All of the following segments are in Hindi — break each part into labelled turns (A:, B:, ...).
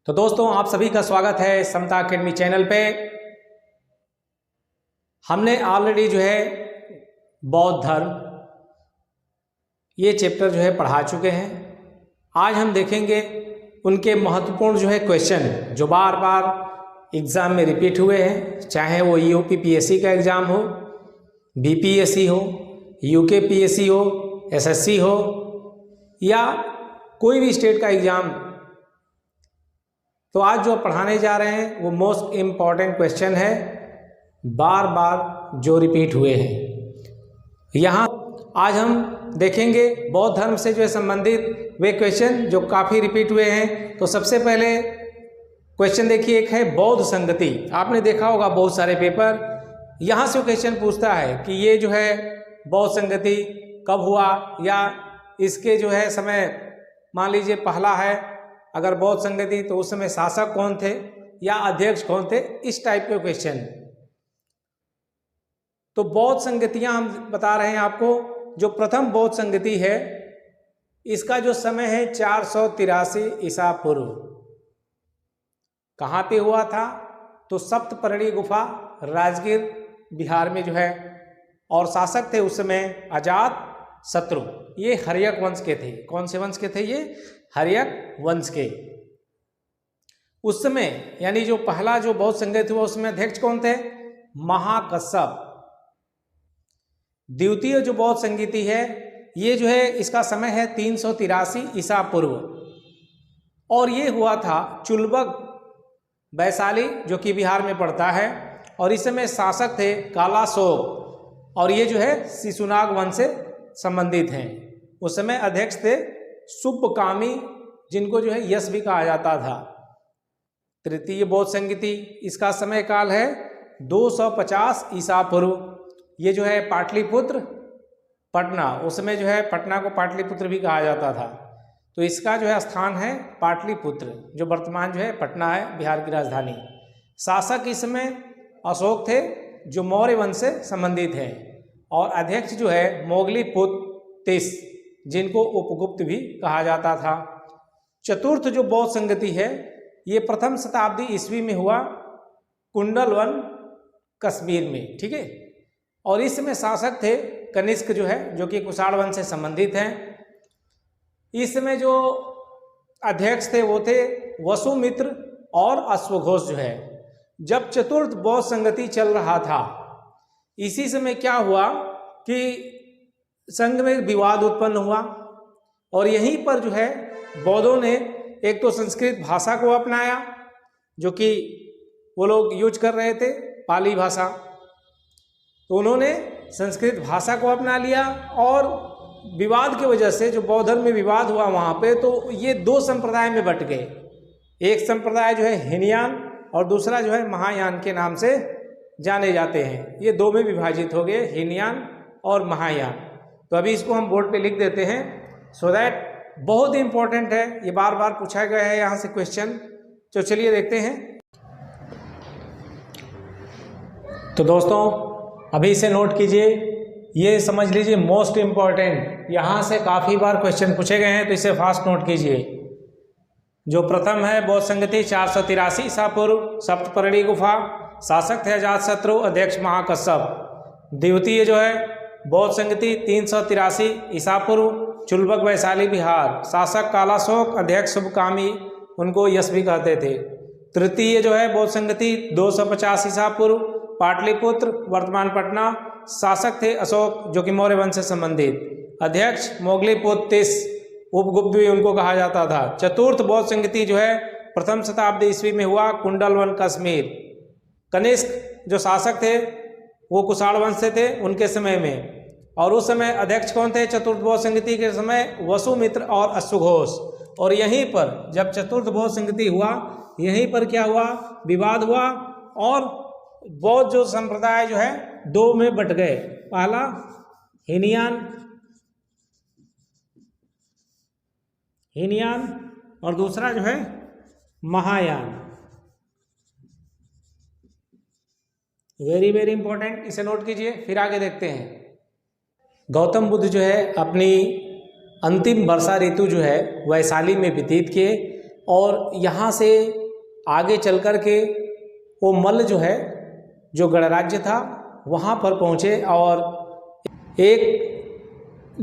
A: तो दोस्तों आप सभी का स्वागत है समता अकेडमी चैनल पे। हमने ऑलरेडी जो है बौद्ध धर्म ये चैप्टर जो है पढ़ा चुके हैं। आज हम देखेंगे उनके महत्वपूर्ण जो है क्वेश्चन जो बार बार एग्ज़ाम में रिपीट हुए हैं, चाहे वो यूपीपीएससी का एग्ज़ाम हो, बीपीएससी हो, यूकेपीएससी हो, एसएससी हो या कोई भी स्टेट का एग्ज़ाम। तो आज जो पढ़ाने जा रहे हैं वो मोस्ट इम्पॉर्टेंट क्वेश्चन है, बार बार जो रिपीट हुए हैं। यहाँ आज हम देखेंगे बौद्ध धर्म से जो है संबंधित वे क्वेश्चन जो काफ़ी रिपीट हुए हैं। तो सबसे पहले क्वेश्चन देखिए, एक है बौद्ध संगति। आपने देखा होगा बहुत सारे पेपर, यहाँ से क्वेश्चन पूछता है कि ये जो है बौद्ध संगति कब हुआ, या इसके जो है समय मान लीजिए पहला है अगर बौद्ध संगति तो उस समय शासक कौन थे या अध्यक्ष कौन थे, इस टाइप के क्वेश्चन। तो बौद्ध संगतियां हम बता रहे हैं आपको। जो प्रथम बौद्ध संगति है इसका जो समय है 483 ईसा पूर्व। कहाँ पे हुआ था? तो सप्तपर्णी गुफा, राजगीर बिहार में जो है, और शासक थे उस समय अजात शत्रु। ये हर्यक वंश के थे। कौन से वंश के थे? ये हर्यक वंश के। उस समय यानी जो पहला जो बौद्ध संगति हुआ उसमें अध्यक्ष कौन थे? महाकश्यप। द्वितीय जो बौद्ध संगति है ये जो है इसका समय है 383 ईसा पूर्व, और ये हुआ था चुलबक वैशाली जो कि बिहार में पड़ता है, और इस समय शासक थे कालाशोक, और ये जो है शिशुनाग वंश से संबंधित हैं। उस समय अध्यक्ष थे सुब्बकामी, जिनको जो है यश भी कहा जाता था। तृतीय बौद्ध संगति, इसका समय काल है 250 ईसा पूर्व। ये जो है पाटलिपुत्र पटना, उस समय जो है पटना को पाटलिपुत्र भी कहा जाता था। तो इसका जो है स्थान है पाटलिपुत्र, जो वर्तमान जो है पटना है, बिहार की राजधानी। शासक इस समय अशोक थे जो मौर्य वंश से संबंधित है, और अध्यक्ष जो है मोगलीपुत्र तिस, जिनको उपगुप्त भी कहा जाता था। चतुर्थ जो बौद्ध संगति है ये प्रथम शताब्दी ईस्वी में हुआ कुंडलवन कश्मीर में, ठीक है। और इस समय शासक थे कनिष्क जो है, जो कि कुषाण वंश से संबंधित हैं। इस समय जो अध्यक्ष थे वो थे वसुमित्र और अश्वघोष जो है। जब चतुर्थ बौद्ध संगति चल रहा था, इसी समय क्या हुआ कि संघ में विवाद उत्पन्न हुआ, और यहीं पर जो है बौद्धों ने एक तो संस्कृत भाषा को अपनाया, जो कि वो लोग यूज कर रहे थे पाली भाषा, तो उन्होंने संस्कृत भाषा को अपना लिया, और विवाद की वजह से जो बौद्ध धर्म में विवाद हुआ वहाँ पे, तो ये दो संप्रदाय में बट गए। एक संप्रदाय जो है हीनयान और दूसरा जो है महायान के नाम से जाने जाते हैं। ये दो में विभाजित हो गए, हीनयान और महायान। तो अभी इसको हम बोर्ड पे लिख देते हैं, सो दैट बहुत ही इंपॉर्टेंट है, ये बार बार पूछा गया है यहाँ से क्वेश्चन। तो चलिए देखते हैं। तो दोस्तों अभी इसे नोट कीजिए, ये समझ लीजिए मोस्ट इम्पॉर्टेंट, यहाँ से काफ़ी बार क्वेश्चन पूछे गए हैं, तो इसे फास्ट नोट कीजिए। जो प्रथम है बौद्ध संगति 483 ईसा पूर्व, सप्तपर्णी गुफा, शासक थे अजातशत्रु, अध्यक्ष महाकश्यप। द्वितीय जो है बौद्ध संगति 383 ईसा पूर्व, चुलबक वैशाली बिहार, शासक कालाशोक, अध्यक्ष शुभकामी, उनको यश भी कहते थे। तृतीय जो है बौद्ध संगति 250 ईसा पूर्व, पाटलिपुत्र वर्तमान पटना, शासक थे अशोक जो कि मौर्य वंश से संबंधित, अध्यक्ष मोगलीपुत्र तिस, उपगुप्त भी उनको कहा जाता था। चतुर्थ बौद्ध संगति जो है प्रथम शताब्दी ईस्वी में हुआ कुंडलवन कश्मीर। कनिष्क जो शासक थे वो कुषाण वंश से थे उनके समय में, और उस समय अध्यक्ष कौन थे चतुर्थ बौद्ध संगति के समय? वसुमित्र और अश्वघोष। और यहीं पर जब चतुर्थ बौद्ध संगति हुआ, यहीं पर क्या हुआ? विवाद हुआ, और बौद्ध जो संप्रदाय जो है दो में बट गए। पहला हीनयान और दूसरा जो है महायान। वेरी वेरी इंपॉर्टेंट, इसे नोट कीजिए। फिर आगे देखते हैं। गौतम बुद्ध जो है अपनी अंतिम वर्षा ऋतु जो है वैशाली में व्यतीत किए। और यहाँ से आगे चल कर के वो मल्ल जो है, जो गणराज्य था, वहाँ पर पहुँचे और एक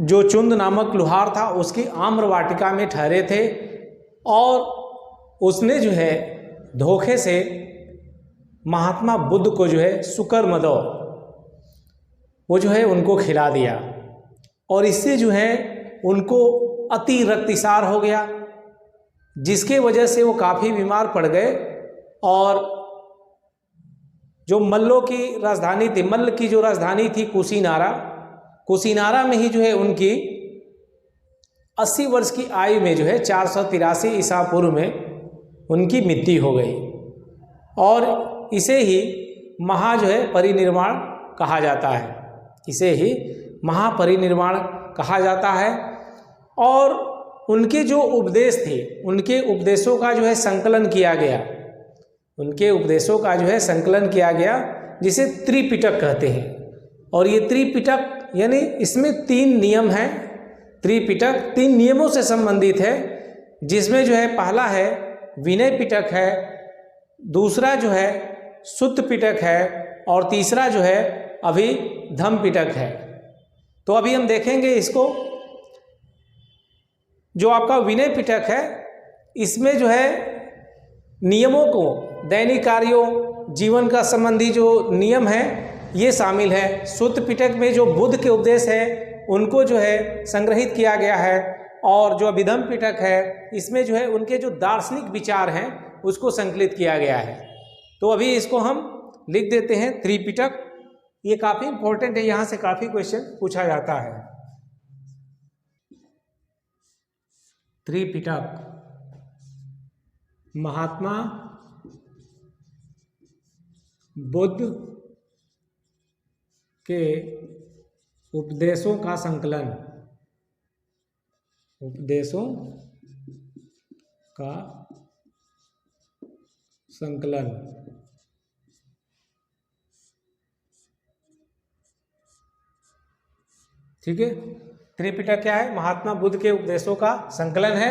A: जो चुंद नामक लुहार था उसकी आम्र वाटिका में ठहरे थे और उसने जो है धोखे से महात्मा बुद्ध को जो है सुकर मदो वो जो है उनको खिला दिया और इससे जो है उनको अति रक्तस्राव हो गया, जिसके वजह से वो काफ़ी बीमार पड़ गए और जो मल्लों की राजधानी थी, मल्ल की जो राजधानी थी कुशीनारा में ही जो है उनकी 80 वर्ष की आयु में जो है 483 ईसा पूर्व में उनकी मृत्यु हो गई और इसे ही जो है परिनिर्वाण कहा जाता है, इसे ही महापरिनिर्वाण कहा जाता है। और उनके जो उपदेश थे, उनके उपदेशों का जो है संकलन किया गया, उनके उपदेशों का जो है संकलन किया गया जिसे त्रिपिटक कहते हैं। और ये त्रिपिटक यानी इसमें 3 नियम हैं। त्रिपिटक 3 नियमों से संबंधित है, जिसमें जो है पहला है विनय पिटक है, दूसरा जो है सुत्त पिटक है और तीसरा जो है अभिधम पिटक है। तो अभी हम देखेंगे इसको। जो आपका विनय पिटक है, इसमें जो है नियमों को, दैनिक कार्यों, जीवन का संबंधी जो नियम है ये शामिल है। सुत्त पिटक में जो बुद्ध के उपदेश है उनको जो है संग्रहित किया गया है और जो अभिधम पिटक है इसमें जो है उनके जो दार्शनिक विचार हैं उसको संकलित किया गया है। तो अभी इसको हम लिख देते हैं त्रिपिटक। ये काफ़ी इंपॉर्टेंट है, यहाँ से काफ़ी क्वेश्चन पूछा जाता है। त्रिपिटक महात्मा बुद्ध के उपदेशों का संकलन, उपदेशों का संकलन। ठीक है, त्रिपिटक क्या है? महात्मा बुद्ध के उपदेशों का संकलन है,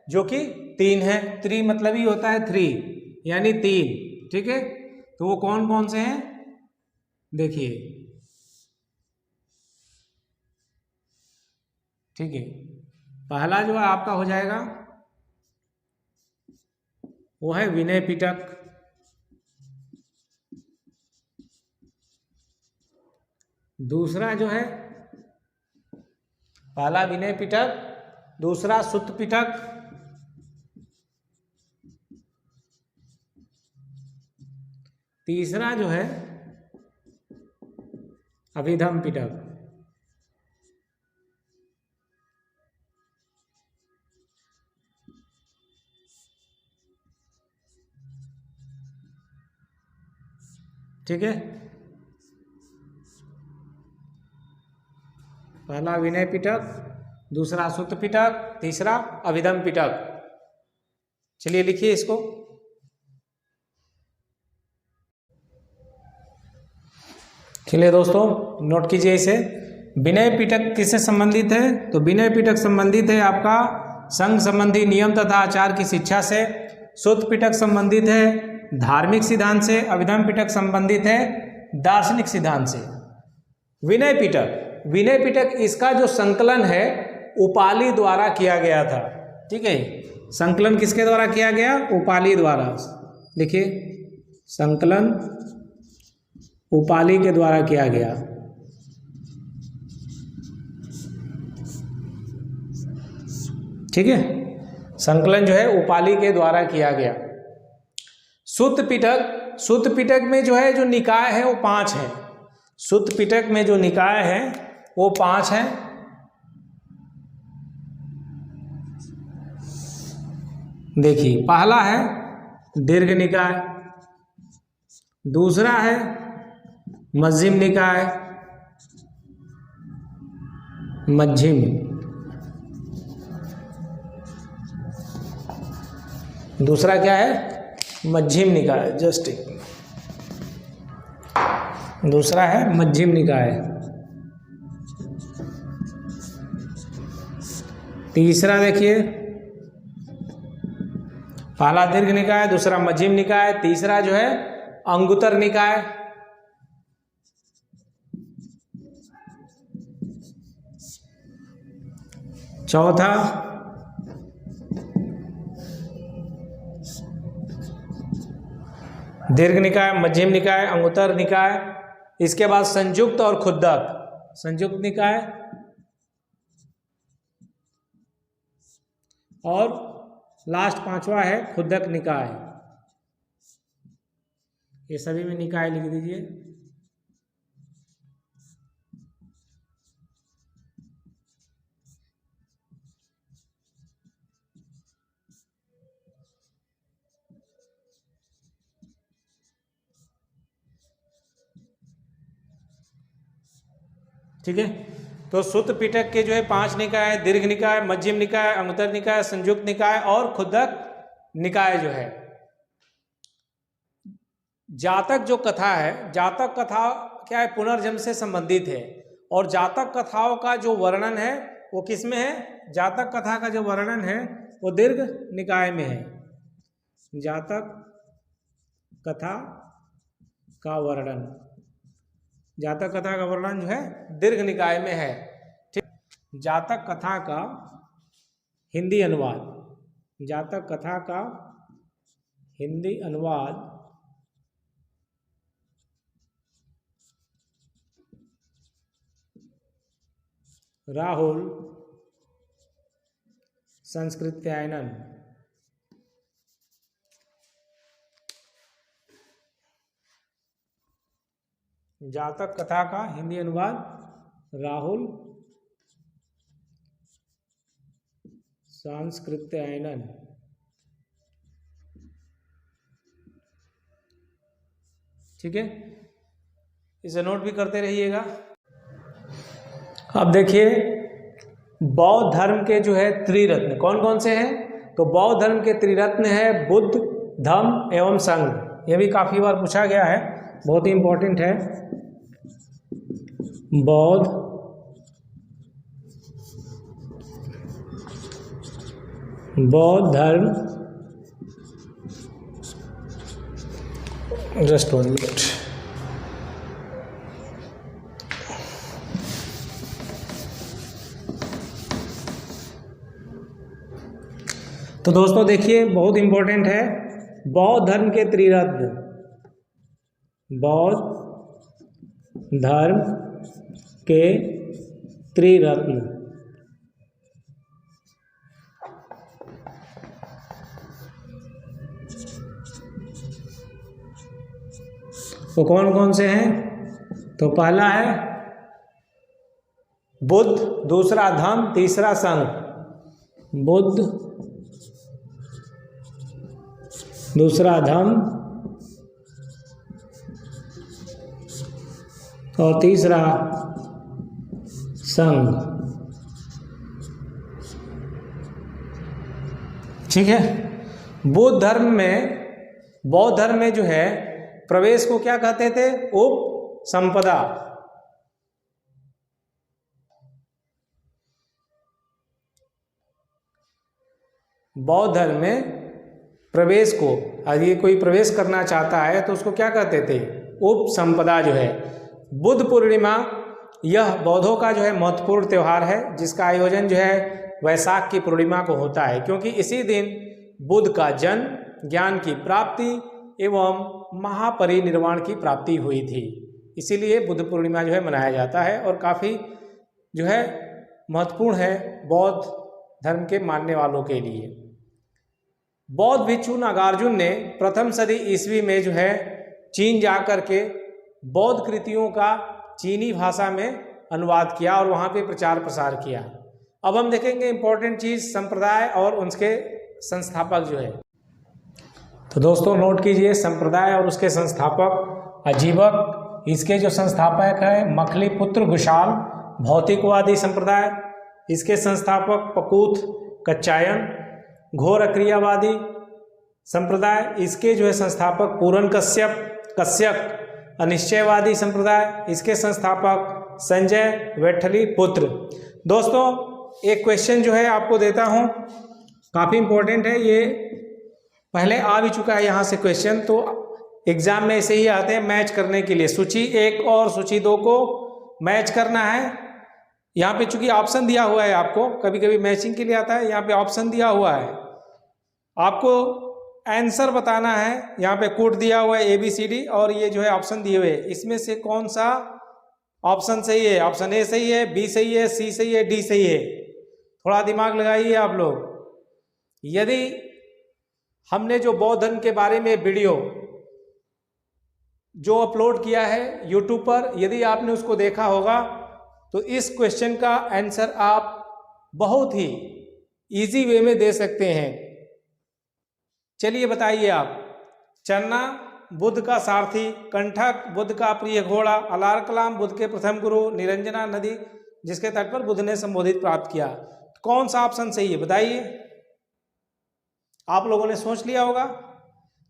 A: जो कि 3 है। त्रि मतलब ही होता है 3 यानी 3। ठीक है, तो वो कौन कौन से हैं देखिए। ठीक है, पहला जो है आपका हो जाएगा वो है विनय पिटक, दूसरा जो है पहला विनय पिटक, दूसरा सुत्त पिटक, तीसरा जो है अभिधम पिटक। ठीक है, पहला विनय पिटक, दूसरा सुत्त पिटक, तीसरा अभिधम पिटक। चलिए लिखिए इसको। चलिए दोस्तों नोट कीजिए इसे। विनय पिटक किससे संबंधित है? तो विनय पिटक संबंधित है आपका संघ संबंधी नियम तथा आचार की शिक्षा से। सुत्त पिटक संबंधित है धार्मिक सिद्धांत से। अभिधम पिटक संबंधित है दार्शनिक सिद्धांत से। विनय पिटक इसका जो संकलन है उपाली द्वारा किया गया था। ठीक है, संकलन किसके द्वारा किया गया? उपाली द्वारा। लिखिए, संकलन उपाली के द्वारा किया गया। ठीक है, संकलन जो है उपाली के द्वारा किया गया। सुत्त पिटक में जो है जो निकाय है वो 5 है। सुत्त पिटक में जो निकाय है वो 5 है। देखिए, पहला है दीर्घ निकाय, दूसरा है मध्यम निकाय, मध्यम, दूसरा क्या है? मध्यम निकाय। जस्ट दूसरा है मध्यम निकाय। तीसरा देखिए पहला दीर्घ निकाय, दूसरा मध्यम निकाय, तीसरा जो है अंगुत्तर निकाय। चौथा दीर्घ निकाय, मध्यम निकाय, अंगुत्तर निकाय। इसके बाद संयुक्त और खुद्दक, संयुक्त निकाय और लास्ट पांचवा है खुद्दक निकाय। ये सभी में निकाय लिख दीजिए। ठीक है, तो सूत्र पिटक के जो है 5 निकाय, दीर्घ निकाय, मध्यम निकाय, अंगुत्तर निकाय, संयुक्त निकाय और खुद्दक निकाय जो है। जातक जो कथा है, जातक कथा क्या है, पुनर्जन्म से संबंधित है। और जातक कथाओं का जो वर्णन है वो किस में है? जातक कथा का जो वर्णन है वो दीर्घ निकाय में है। जातक कथा का वर्णन, जातक कथा का वर्णन जो है दीर्घ निकाय में है। ठीक, जातक कथा का हिंदी अनुवाद, जातक कथा का हिंदी अनुवाद राहुल संस्कृत्यायनन। जातक कथा का हिंदी अनुवाद राहुल संस्कृत्यायनन। ठीक है, इसे नोट भी करते रहिएगा। अब देखिए बौद्ध धर्म के जो है त्रिरत्न कौन कौन से हैं? तो बौद्ध धर्म के त्रिरत्न है बुद्ध, धम्म एवं संघ। यह भी काफी बार पूछा गया है, बहुत ही इंपॉर्टेंट है। बौद्ध, बौद्ध धर्म, जस्ट 1 मिनट। तो दोस्तों देखिए बहुत इंपॉर्टेंट है, बौद्ध धर्म के त्रिरत्न, बौद्ध धर्म के त्रिरत्न। तो कौन कौन से हैं? तो पहला है बुद्ध, दूसरा धम्म, तीसरा संघ। बुद्ध, दूसरा धम्म और तीसरा संघ। ठीक है, बौद्ध धर्म में जो है प्रवेश को क्या कहते थे? उपसंपदा। बौद्ध धर्म में प्रवेश को, यदि कोई प्रवेश करना चाहता है तो उसको क्या कहते थे? उपसंपदा जो है। बुद्ध पूर्णिमा यह बौद्धों का जो है महत्वपूर्ण त्यौहार है, जिसका आयोजन जो है वैशाख की पूर्णिमा को होता है, क्योंकि इसी दिन बुद्ध का जन्म, ज्ञान की प्राप्ति एवं महापरिनिर्वाण की प्राप्ति हुई थी। इसीलिए बुद्ध पूर्णिमा जो है मनाया जाता है और काफ़ी जो है महत्वपूर्ण है बौद्ध धर्म के मानने वालों के लिए। बौद्ध भिक्षु नागार्जुन ने प्रथम सदी ईस्वी में जो है चीन जा कर के बौद्ध कृतियों का चीनी भाषा में अनुवाद किया और वहाँ पे प्रचार प्रसार किया। अब हम देखेंगे इम्पोर्टेंट चीज़, संप्रदाय और उसके संस्थापक जो है। तो दोस्तों नोट कीजिए, संप्रदाय और उसके संस्थापक। अजीबक, इसके जो संस्थापक है मखलीपुत्र घुशाल, भौतिकवादी संप्रदाय। इसके संस्थापक पकूथ कच्चायन, घोर अक्रियावादी संप्रदाय। इसके जो है संस्थापक पूरन कश्यप, अनिश्चयवादी संप्रदाय। इसके संस्थापक संजय वेठली पुत्र। दोस्तों एक क्वेश्चन जो है आपको देता हूँ, काफ़ी इंपॉर्टेंट है ये, पहले आ भी चुका है यहाँ से क्वेश्चन, तो एग्जाम में ऐसे ही आते हैं मैच करने के लिए। सूची 1 और सूची 2 को मैच करना है। यहाँ पे चूंकि ऑप्शन दिया हुआ है आपको, कभी कभी मैचिंग के लिए आता है, यहाँ पे ऑप्शन दिया हुआ है, आपको आंसर बताना है। यहाँ पे कोड दिया हुआ है ABCD और ये जो है ऑप्शन दिए हुए, इसमें से कौन सा ऑप्शन सही है। ऑप्शन A सही है, B सही है, C सही है, D सही है। थोड़ा दिमाग लगाइए आप लोग। यदि हमने जो बौद्ध धर्म के बारे में वीडियो जो अपलोड किया है यूट्यूब पर, यदि आपने उसको देखा होगा तो इस क्वेश्चन का आंसर आप बहुत ही इजी वे में दे सकते हैं। चलिए बताइए आप। चन्ना बुद्ध का सारथी, कंठक बुद्ध का प्रिय घोड़ा, अलार कलाम बुद्ध के प्रथम गुरु, निरंजना नदी जिसके तट पर बुद्ध ने संबोधित प्राप्त किया। कौन सा ऑप्शन सही है बताइए। आप लोगों ने सोच लिया होगा।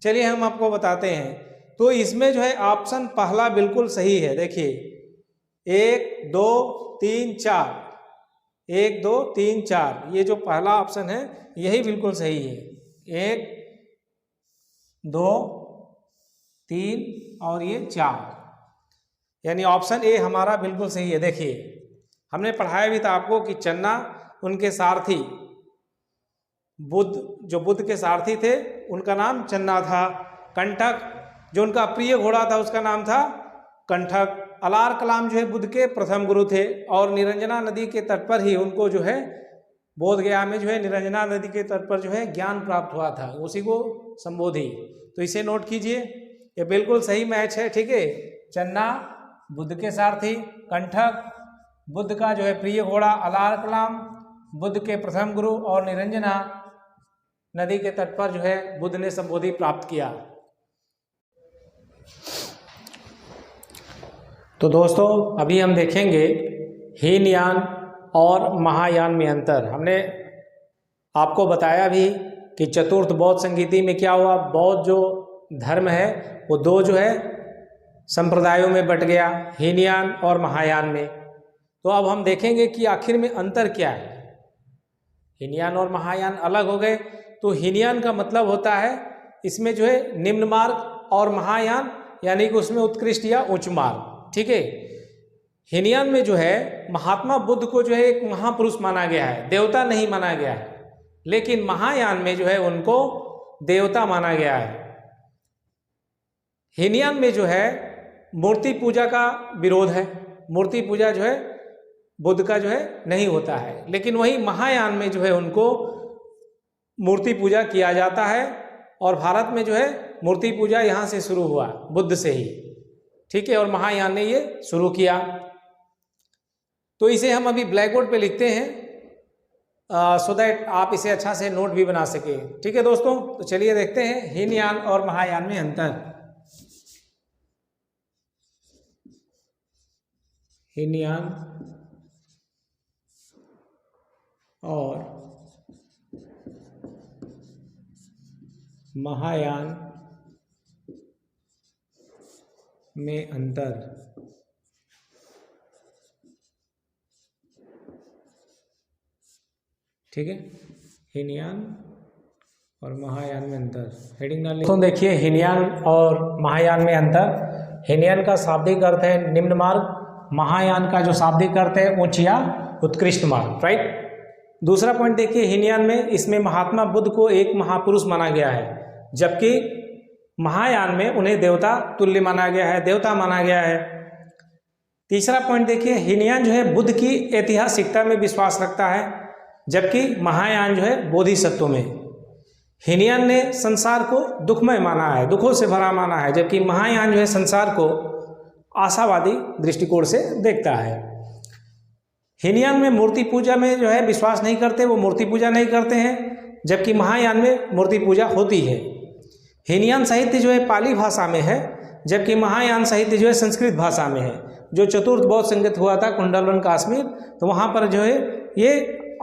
A: चलिए हम आपको बताते हैं। तो इसमें जो है ऑप्शन पहला बिल्कुल सही है। देखिए 1 2 3 4, 1 2 3 4, ये जो पहला ऑप्शन है यही बिल्कुल सही है। 1 2 3 और ये 4, यानी ऑप्शन ए हमारा बिल्कुल सही है। देखिए हमने पढ़ाया भी था आपको कि चन्ना उनके सारथी, बुद्ध जो बुद्ध के सारथी थे उनका नाम चन्ना था। कंठक जो उनका प्रिय घोड़ा था उसका नाम था कंठक। अलार कलाम जो है बुद्ध के प्रथम गुरु थे और निरंजना नदी के तट पर ही उनको जो है बोध गया में जो है निरंजना नदी के तट पर जो है ज्ञान प्राप्त हुआ था, उसी को संबोधि। तो इसे नोट कीजिए, ये बिल्कुल सही मैच है। ठीक है, चन्ना बुद्ध के सारथी, कंठक बुद्ध का जो है प्रिय घोड़ा, अलार कलाम बुद्ध के प्रथम गुरु और निरंजना नदी के तट पर जो है बुद्ध ने संबोधि प्राप्त किया। तो दोस्तों अभी हम देखेंगे हीनयान और महायान में अंतर। हमने आपको बताया भी कि चतुर्थ बौद्ध संगीति में क्या हुआ, बौद्ध जो धर्म है वो 2 जो है संप्रदायों में बट गया, हीनयान और महायान में। तो अब हम देखेंगे कि आखिर में अंतर क्या है। हीनयान और महायान अलग हो गए, तो हीनयान का मतलब होता है इसमें जो है निम्न मार्ग, और महायान यानी कि उसमें उत्कृष्ट या उच्च मार्ग। ठीक है, हीनयान में जो है महात्मा बुद्ध को जो है एक महापुरुष माना गया है, देवता नहीं माना गया है। लेकिन महायान में जो है उनको देवता माना गया है। हीनयान में जो है मूर्ति पूजा का विरोध है, मूर्ति पूजा जो है बुद्ध का जो है नहीं होता है। लेकिन वही महायान में जो है उनको मूर्ति पूजा किया जाता है, और भारत में जो है मूर्ति पूजा यहाँ से शुरू हुआ, बुद्ध से ही। ठीक है, और महायान ने ये शुरू किया। तो इसे हम अभी ब्लैक बोर्ड पे लिखते हैं सो दैट आप इसे अच्छा से नोट भी बना सके। ठीक है दोस्तों, तो चलिए देखते हैं हीनयान और महायान में अंतर। हीनयान और महायान में अंतर। ठीक है, हीनयान और महायान में अंतर। हेडिंग डाल लीजिए। तो देखिए हीनयान और महायान में अंतर। हीनयान का शाब्दिक अर्थ है निम्न मार्ग, महायान का जो शाब्दिक अर्थ है उच्च या उत्कृष्ट मार्ग। राइट। दूसरा पॉइंट देखिए, हीनयान में इसमें महात्मा बुद्ध को एक महापुरुष माना गया है, जबकि महायान में उन्हें देवता तुल्य माना गया है, देवता माना गया है। तीसरा पॉइंट देखिए, हीनयान जो है बुद्ध की ऐतिहासिकता में विश्वास रखता है, जबकि महायान जो है बोधिसत्व में। हीनयान ने संसार को दुखमय माना है, दुखों से भरा माना है, जबकि महायान जो है संसार को आशावादी दृष्टिकोण से देखता है। हीनयान में मूर्ति पूजा में जो है विश्वास नहीं करते, वो मूर्ति पूजा नहीं करते हैं, जबकि महायान में मूर्ति पूजा होती है। हीनयान साहित्य जो है पाली भाषा में है, जबकि महायान साहित्य जो है संस्कृत भाषा में है। जो चतुर्थ बौद्ध संगीत हुआ था कुंडलवन कश्मीर, तो वहाँ पर जो है ये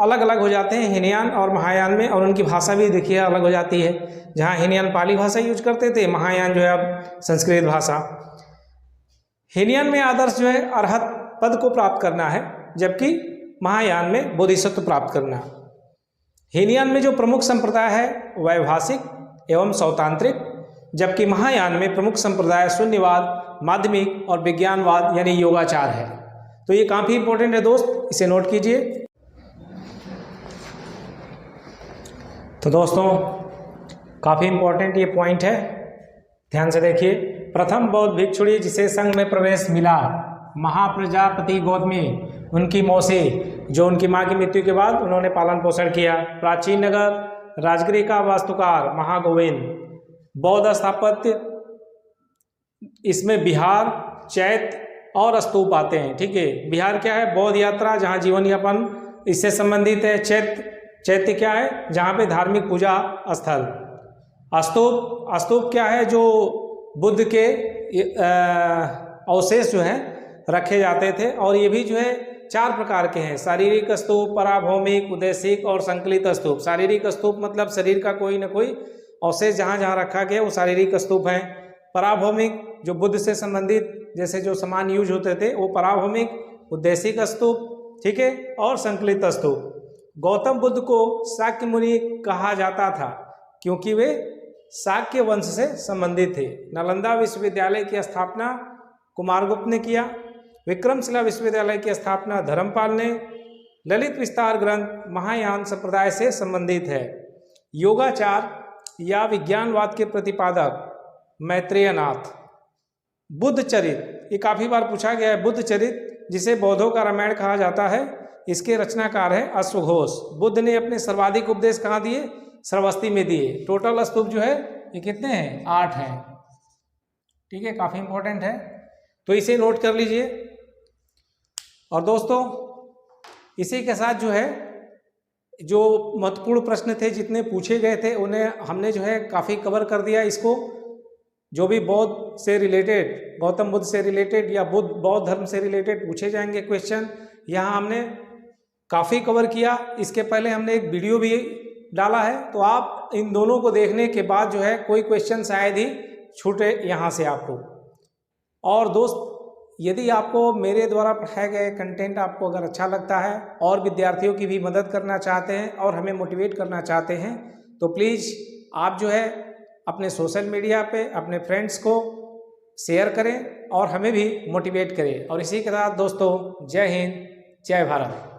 A: अलग अलग हो जाते हैं हीनयान और महायान में, और उनकी भाषा भी देखिए अलग हो जाती है। जहाँ हीनयान पाली भाषा यूज करते थे, महायान जो है अब संस्कृत भाषा। हीनयान में आदर्श जो है अरहत पद को प्राप्त करना है, जबकि महायान में बोधिसत्व प्राप्त करना। हीनयान में जो प्रमुख संप्रदाय है वैभाषिक, एवं सौतांत्रिक, जबकि महायान में प्रमुख संप्रदाय शून्यवाद, माध्यमिक और विज्ञानवाद यानी योगाचार है। तो ये काफ़ी इंपॉर्टेंट है दोस्त, इसे नोट कीजिए। तो दोस्तों काफ़ी इंपॉर्टेंट ये पॉइंट है, ध्यान से देखिए। प्रथम बौद्ध भिक्षुणी जिसे संघ में प्रवेश मिला, महाप्रजापति गौतमी, उनकी मौसी, जो उनकी माँ की मृत्यु के बाद उन्होंने पालन पोषण किया। प्राचीन नगर राजगिरी का वास्तुकार महागोविंद। बौद्ध स्थापत्य, इसमें बिहार, चैत्य और स्तूप आते हैं, ठीक है। बिहार क्या है? बौद्ध यात्रा, जहाँ जीवन यापन इससे संबंधित है। चैत्य क्या है? जहाँ पे धार्मिक पूजा स्थल। स्तूप क्या है? जो बुद्ध के अवशेष जो हैं रखे जाते थे, और ये भी जो है 4 प्रकार के हैं, शारीरिक स्तूप, पराभौमिक, उद्देशिक और संकलित स्तूप। शारीरिक स्तूप मतलब शरीर का कोई न कोई अवशेष जहाँ जहाँ रखा गया वो शारीरिक स्तूप है। पराभौमिक जो बुद्ध से संबंधित जैसे जो सामान यूज होते थे वो पराभौमिक। उद्देशिक स्तूप, ठीक है, और संकलित स्तूप। गौतम बुद्ध को शाक्य मुनि कहा जाता था क्योंकि वे शाक्य वंश से संबंधित थे। नालंदा विश्वविद्यालय की स्थापना कुमारगुप्त ने किया। विक्रमशिला विश्वविद्यालय की स्थापना धर्मपाल ने। ललित विस्तार ग्रंथ महायान संप्रदाय से संबंधित है। योगाचार या विज्ञानवाद के प्रतिपादक मैत्रेयनाथ। बुद्ध चरित, ये काफ़ी बार पूछा गया है। बुद्ध चरित जिसे बौद्धों का रामायण कहा जाता है, इसके रचनाकार है अश्वघोष। बुद्ध ने अपने सर्वाधिक उपदेश कहाँ दिए? श्रावस्ती में दिए। टोटल स्तूप जो है ये कितने हैं? 8 हैं, ठीक है, काफ़ी इंपॉर्टेंट है, तो इसे नोट कर लीजिए। और दोस्तों इसी के साथ जो है जो महत्वपूर्ण प्रश्न थे जितने पूछे गए थे उन्हें हमने जो है काफ़ी कवर कर दिया। इसको जो भी बौद्ध से रिलेटेड, गौतम बुद्ध से रिलेटेड या बौद्ध धर्म से रिलेटेड पूछे जाएंगे क्वेश्चन, यहाँ हमने काफ़ी कवर किया। इसके पहले हमने एक वीडियो भी डाला है, तो आप इन दोनों को देखने के बाद जो है कोई क्वेश्चन शायद ही छूटे यहाँ से आपको। और दोस्त यदि आपको मेरे द्वारा पढ़ाए गए कंटेंट आपको अगर अच्छा लगता है और विद्यार्थियों की भी मदद करना चाहते हैं और हमें मोटिवेट करना चाहते हैं, तो प्लीज़ आप जो है अपने सोशल मीडिया पे अपने फ्रेंड्स को शेयर करें और हमें भी मोटिवेट करें। और इसी के साथ दोस्तों, जय हिंद, जय भारत।